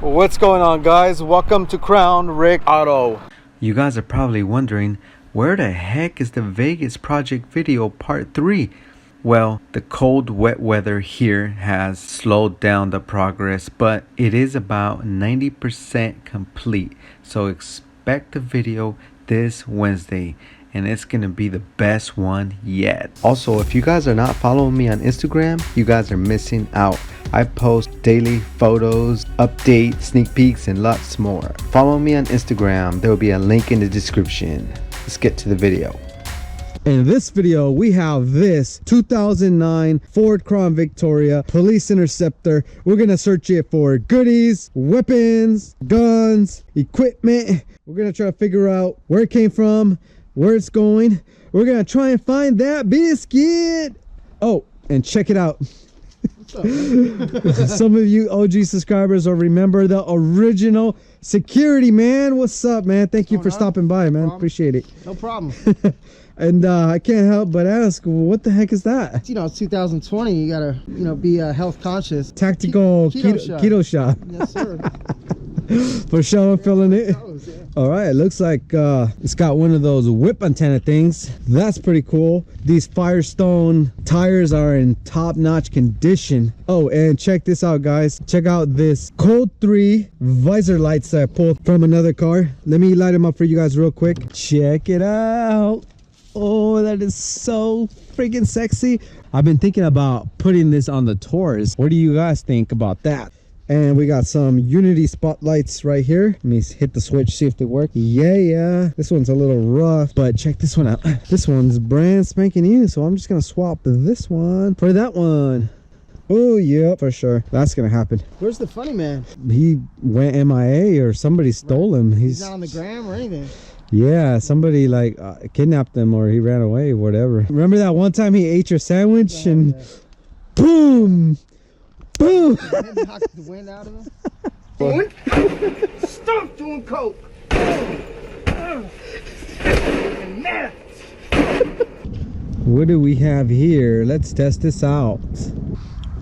What's going on, guys? Welcome to Crown Rick Auto. You guys are probably wondering, where the heck is the Vegas project video part 3? Well, the cold wet weather here has slowed down the progress, but it is about 90% complete. So expect the video this Wednesday, and it's gonna be the best one yet. Also, if you guys are not following me on Instagram, you guys are missing out. I post daily photos, updates, sneak peeks, and lots more. Follow me on Instagram. There will be a link in the description. Let's get to the video. In this video, we have this 2009 Ford Crown Victoria Police Interceptor. We're gonna search it for goodies, weapons, guns, equipment. We're gonna try to figure out where it came from, where it's going. We're gonna try and find that biscuit. Oh, and check it out. Some of you OG subscribers will remember the original security man. What's up, man? Thank you for stopping by, man. Appreciate it. No problem. And I can't help but ask, what the heck is that? You know, it's 2020. You gotta, be health conscious. Tactical keto shot. Yes, sir. For sure, I'm feeling it. Yeah. All right, it looks like it's got one of those whip antenna things. That's pretty cool. These Firestone tires are in top-notch condition. Oh, and check this out, guys. Check out this Cold 3 visor lights that I pulled from another car. Let me light them up for you guys real quick. Check it out. Oh, that is so freaking sexy. I've been thinking about putting this on the Taurus. What do you guys think about that? And we got some Unity spotlights right here. Let me hit the switch, see if they work. Yeah. This one's a little rough, but check this one out. This one's brand spanking new, so I'm just gonna swap this one for that one. Oh, yeah, for sure. That's gonna happen. Where's the funny man? He went MIA or somebody stole him. He's not on the gram or anything. Yeah, somebody like kidnapped him or he ran away, whatever. Remember that one time he ate your sandwich and boom! Boom! Knocked the wind out of him. Stop doing coke. What do we have here? Let's test this out.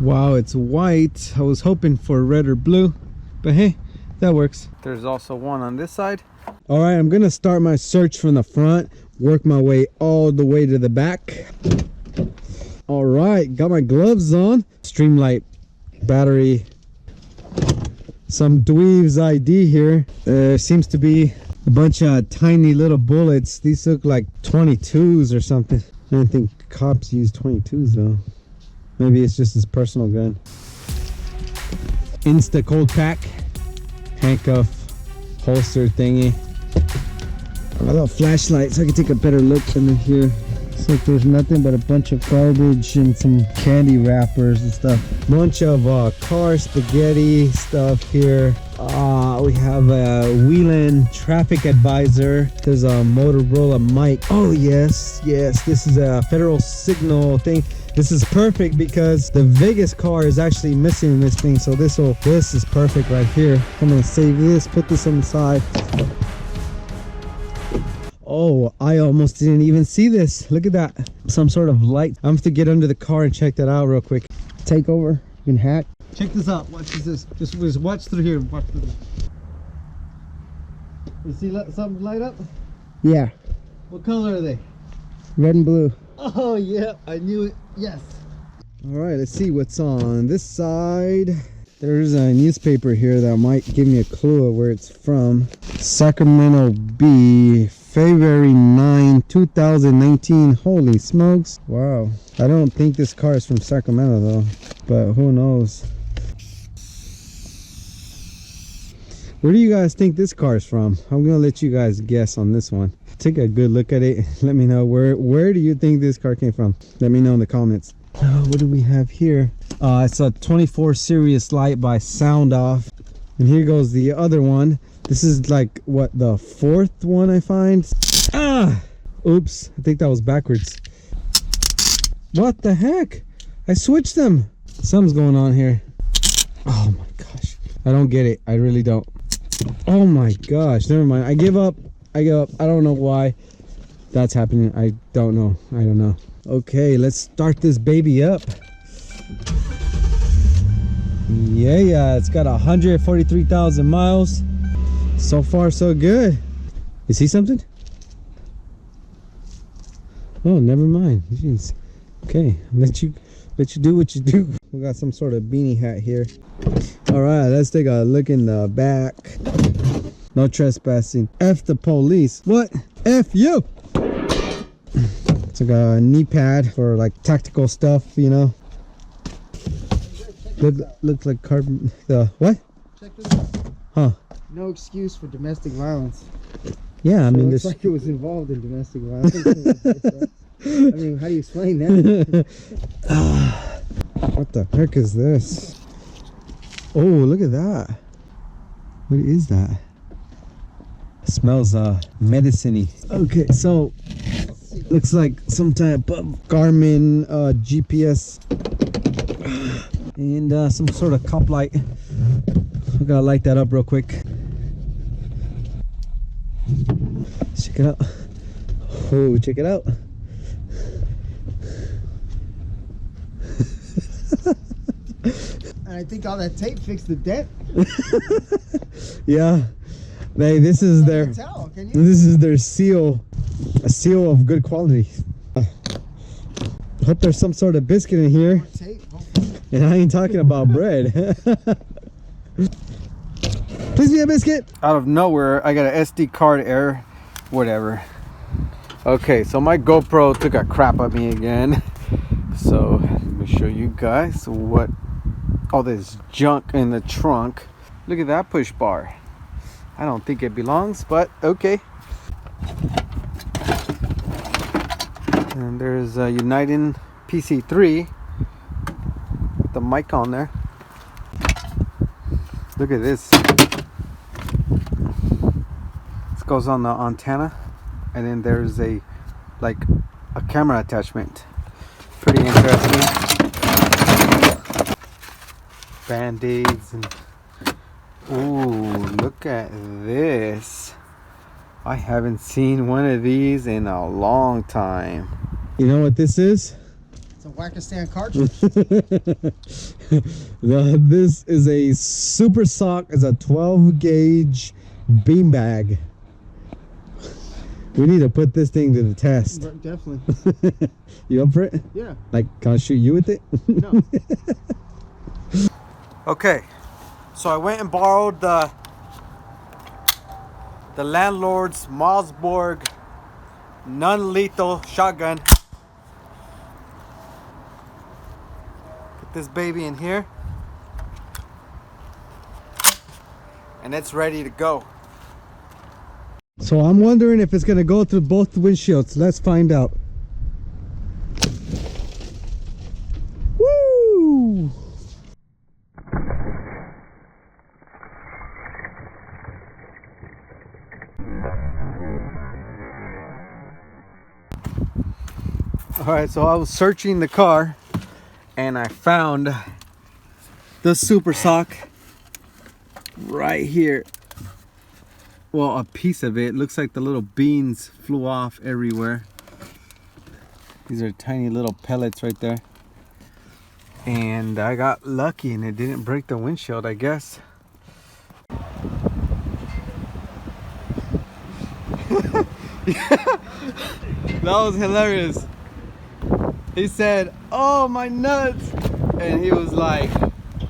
Wow, it's white. I was hoping for red or blue, but hey, that works. There's also one on this side. All right, I'm gonna start my search from the front, work my way all the way to the back. All right, got my gloves on. Streamlight battery, some Dweeb's ID here. There seems to be a bunch of tiny little bullets. These look like 22s or something. I don't think cops use 22s though. Maybe it's just his personal gun. Insta cold pack, handcuff, holster thingy. A little flashlight so I can take a better look in here. Looks like there's nothing but a bunch of garbage and some candy wrappers and stuff. Bunch of car spaghetti stuff here. We have a Wheeling traffic advisor. There's a Motorola mic. Oh yes, this is a Federal Signal thing. This is perfect because the Vegas car is actually missing this thing, so this is perfect right here. I'm gonna save this, put this on the side. Oh, I almost didn't even see this. Look at that. Some sort of light. I'm going to get under the car and check that out real quick. Take over. You can hack. Check this out. Watch this. Just watch through here. Watch through this. You see something light up? Yeah. What color are they? Red and blue. Oh, yeah. I knew it. Yes. All right. Let's see what's on this side. There's a newspaper here that might give me a clue of where it's from. Sacramento Bee, February 9, 2019. Holy smokes. Wow. I don't think this car is from Sacramento though, but who knows. Where do you guys think this car is from? I'm gonna let you guys guess on this one. Take a good look at it. Let me know where do you think this car came from? Let me know in the comments. What do we have here? It's a 24 series light by Sound Off. And here goes the other one. This is like, what, the fourth one I find? Oops, I think that was backwards. What the heck? I switched them. Something's going on here. Oh my gosh. I don't get it. I really don't. Oh my gosh. Never mind. I give up. I don't know why that's happening. I don't know. Okay, let's start this baby up. Yeah, it's got 143,000 miles. So far, so good. You see something? Oh, never mind. Jeez. Okay, let you do what you do. We got some sort of beanie hat here. All right, let's take a look in the back. No trespassing. F the police. What? F you. It's like a knee pad for like tactical stuff, you know. Looks like carbon. What? Check this out. Huh? No excuse for domestic violence. Yeah, I So mean, it this. looks like it was involved in domestic violence. I mean, how do you explain that? What the heck is this? Oh, look at that. What is that? It smells medicine-y. Okay, so looks like some type of Garmin GPS and some sort of cop light. I gotta light that up real quick. Check it out. Oh, check it out. And I think all that tape fixed the dent. Yeah. Hey, this is their Tell, can you? this is their seal. A seal of good quality. Hope there's some sort of biscuit in here. Tape. And I ain't talking about bread. Please be a biscuit. Out of nowhere, I got an SD card error. Whatever. Okay, so my GoPro took a crap at me again. So let me show you guys what all this junk in the trunk. Look at that push bar. I don't think it belongs, but okay. And there's a United PC3 with the mic on there. Look at this. This goes on the antenna, and then there's a camera attachment. Pretty interesting. Band-aids and ooh, look at this. I haven't seen one of these in a long time. You know what this is? It's a Whack-A-Stand cartridge. This is a Super Sock. It's a 12 gauge beanbag. We need to put this thing to the test. Definitely. You up for it? Yeah. Like, can I shoot you with it? No. Okay, so I went and borrowed the landlord's Mossberg non-lethal shotgun. Put this baby in here, and it's ready to go. So I'm wondering if it's gonna go through both windshields. Let's find out. Woo! Alright, so I was searching the car and I found the Super Sock right here. Well, a piece of it. Looks like the little beans flew off everywhere. These are tiny little pellets right there. And I got lucky and it didn't break the windshield, I guess. That was hilarious. He said, "Oh, my nuts." And he was like,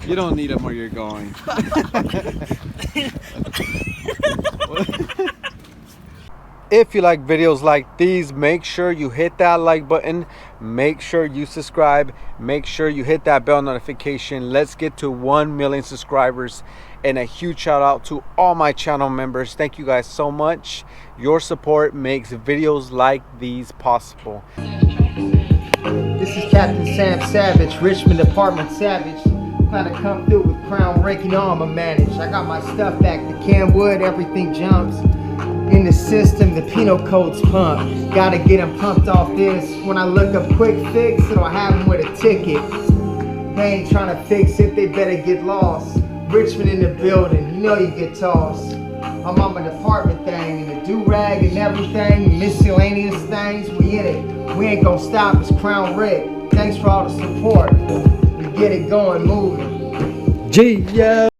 "You don't need them where you're going." If you like videos like these, make sure you hit that like button. Make sure you subscribe. Make sure you hit that bell notification. Let's get to 1 million subscribers. And a huge shout out to all my channel members. Thank you guys so much. Your support makes videos like these possible. This is Captain Sam Savage, Richmond Department Savage. Trying to come through with Crown Rick, you know I'ma manage. I got my stuff back to Kenwood, everything jumps. In the system, the penal code's pumped. Gotta get them pumped off this. When I look up quick fix, it'll have them with a ticket. They ain't trying to fix it, they better get lost. Richmond in the building, you know you get tossed. I'm on my department thing, and the do-rag and everything, miscellaneous things, we in it. We ain't gonna stop, it's Crown Rick. Thanks for all the support. We get it going, moving. G-Yo.